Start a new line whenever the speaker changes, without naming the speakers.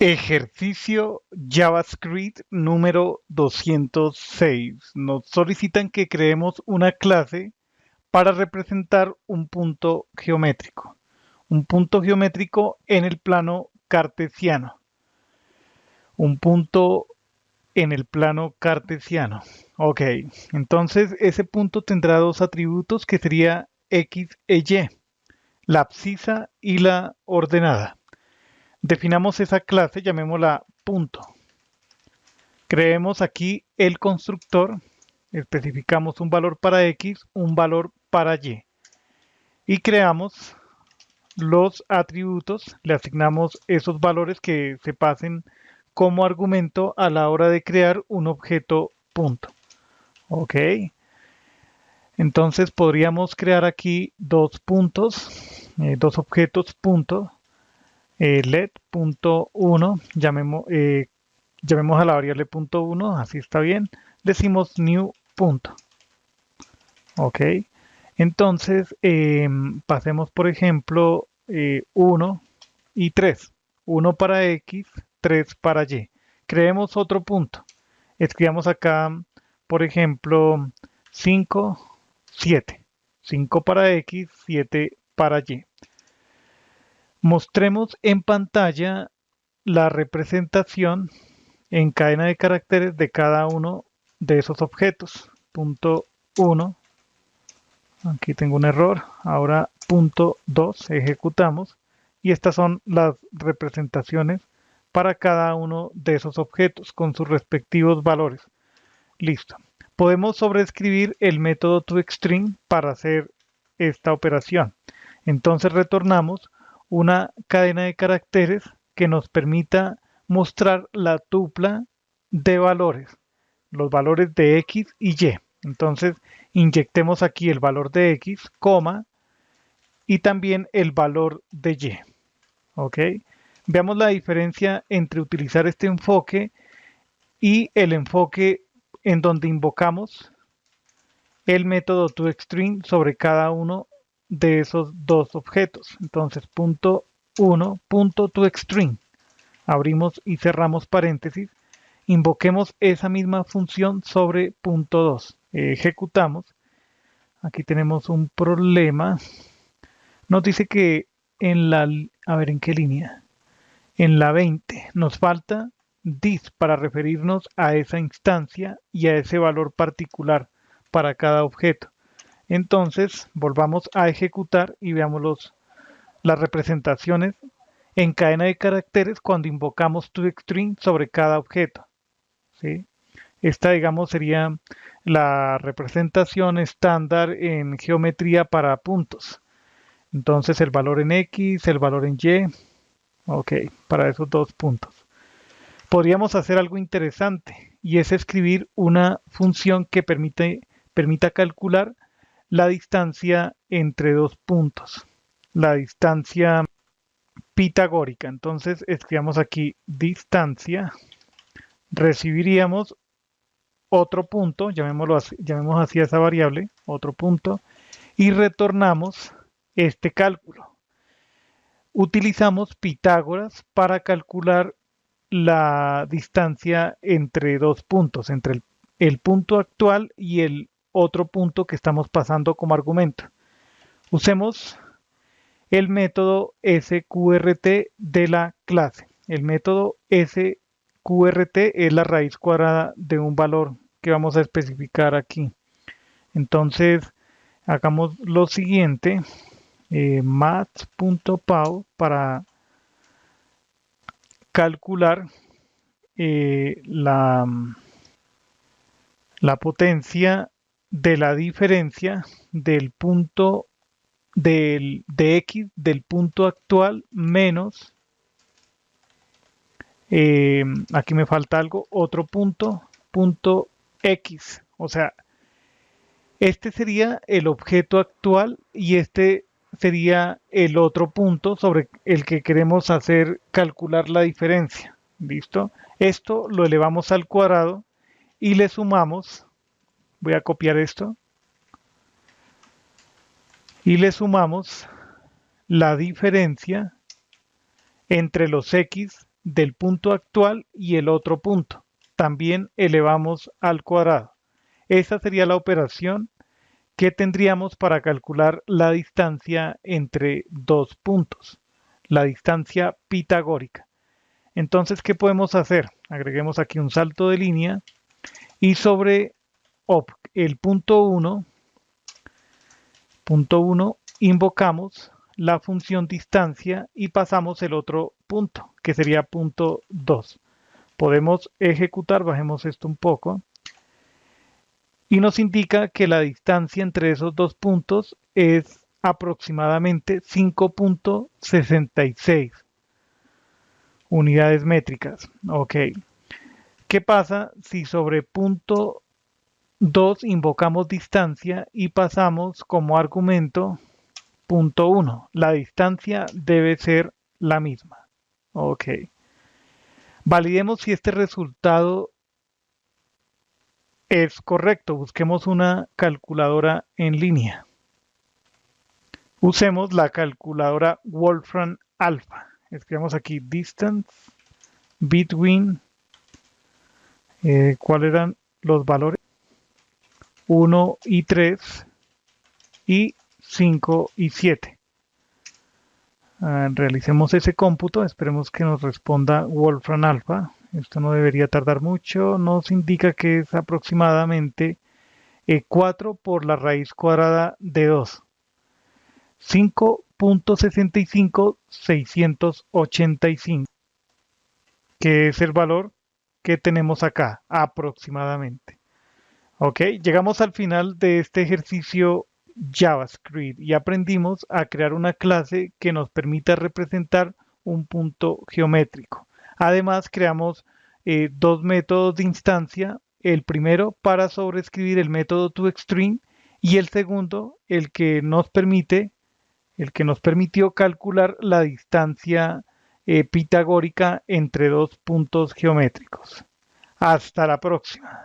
Ejercicio JavaScript número 206. Nos solicitan que creemos una clase para representar un punto geométrico. Un punto geométrico en el plano cartesiano. Un punto en el plano cartesiano. Ok, entonces ese punto tendrá dos atributos que sería X e Y, la abscisa y la ordenada. Definamos esa clase, llamémosla punto. Creemos aquí el constructor, especificamos un valor para X, un valor para Y. Y creamos los atributos, le asignamos esos valores que se pasen como argumento a la hora de crear un objeto punto. Ok, entonces podríamos crear aquí dos puntos, dos objetos punto, let.1, llamemos a la variable punto 1, así está bien. Decimos new punto. Ok. Entonces, pasemos por ejemplo 1 y 3. 1 para X, 3 para Y. Creemos otro punto. Escribamos acá, por ejemplo, 5, 7. 5 para X, 7 para Y. Mostremos en pantalla la representación en cadena de caracteres de cada uno de esos objetos. Punto 1, aquí tengo un error, ahora punto 2, ejecutamos, y estas son las representaciones para cada uno de esos objetos con sus respectivos valores. Listo. Podemos sobreescribir el método toString para hacer esta operación. Entonces retornamos una cadena de caracteres que nos permita mostrar la tupla de valores, los valores de X y Y. Entonces inyectemos aquí el valor de X, coma, y también el valor de Y. ¿Ok? Veamos la diferencia entre utilizar este enfoque y el enfoque en donde invocamos el método toString sobre cada uno de esos dos objetos. Entonces, punto 1, punto toString. Abrimos y cerramos paréntesis. Invoquemos esa misma función sobre punto 2. Ejecutamos. Aquí tenemos un problema. Nos dice que en la, a ver, ¿en qué línea? En la 20 nos falta this para referirnos a esa instancia y a ese valor particular para cada objeto. Entonces, volvamos a ejecutar y veamos las representaciones en cadena de caracteres cuando invocamos toString sobre cada objeto. ¿Sí? Esta, digamos, sería la representación estándar en geometría para puntos. Entonces, el valor en X, el valor en Y. Ok, para esos dos puntos. Podríamos hacer algo interesante y es escribir una función que permita calcular la distancia entre dos puntos, la distancia pitagórica. Entonces escribamos aquí distancia, recibiríamos otro punto, llamemos así a esa variable, otro punto, y retornamos este cálculo. Utilizamos Pitágoras para calcular la distancia entre dos puntos, entre el punto actual y el otro punto que estamos pasando como argumento. Usemos el método sqrt de la clase. El método sqrt es la raíz cuadrada de un valor que vamos a especificar aquí. Entonces, hagamos lo siguiente, math.pow para calcular la potencia de la diferencia del punto de X del punto actual menos, aquí me falta algo, otro punto X. O sea, este sería el objeto actual y este sería el otro punto sobre el que queremos hacer calcular la diferencia. ¿Listo? Esto lo elevamos al cuadrado y le sumamos, voy a copiar esto, y le sumamos la diferencia entre los X del punto actual y el otro punto. También elevamos al cuadrado. Esa sería la operación que tendríamos para calcular la distancia entre dos puntos, la distancia pitagórica. Entonces, ¿qué podemos hacer? Agreguemos aquí un salto de línea y sobre el punto 1, invocamos la función distancia y pasamos el otro punto, que sería punto 2. Podemos ejecutar, bajemos esto un poco, y nos indica que la distancia entre esos dos puntos es aproximadamente 5.66 unidades métricas. Ok. ¿Qué pasa si sobre punto 2 invocamos distancia y pasamos como argumento punto 1? La distancia debe ser la misma. Ok. Validemos si este resultado es correcto. Busquemos una calculadora en línea. Usemos la calculadora Wolfram Alpha. Escribamos aquí distance between, ¿cuáles eran los valores? 1 y 3 y 5 y 7. Realicemos ese cómputo, esperemos que nos responda Wolfram Alpha. Esto no debería tardar mucho, nos indica que es aproximadamente 4 por la raíz cuadrada de 2. 5.65685, que es el valor que tenemos acá, aproximadamente. Ok, llegamos al final de este ejercicio JavaScript y aprendimos a crear una clase que nos permita representar un punto geométrico. Además, creamos dos métodos de instancia, el primero para sobreescribir el método toString y el segundo, el que nos permitió calcular la distancia pitagórica entre dos puntos geométricos. Hasta la próxima.